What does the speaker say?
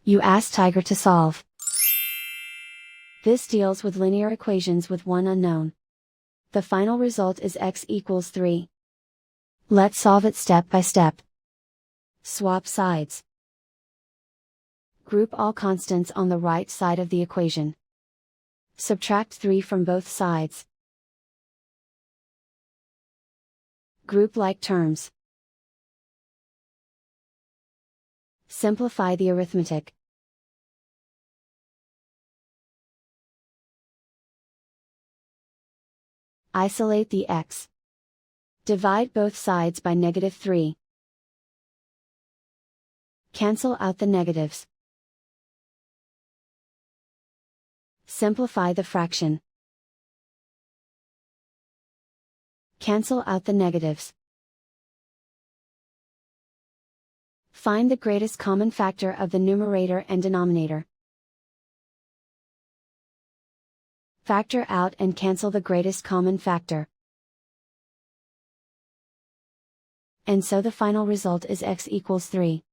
You ask Tiger to solve. This deals with linear equations with one unknown. The final result is x equals 3. Let's solve it step by step. Swap sides. Group all constants on the right side of the equation. Subtract 3 from both sides. Group like terms. Simplify the arithmetic. Isolate the x. Divide both sides by -3. Cancel out the negatives. Simplify the fraction. Cancel out the negatives. Find the greatest common factor of the numerator and denominator. Factor out and cancel the greatest common factor. And so the final result is x equals 3.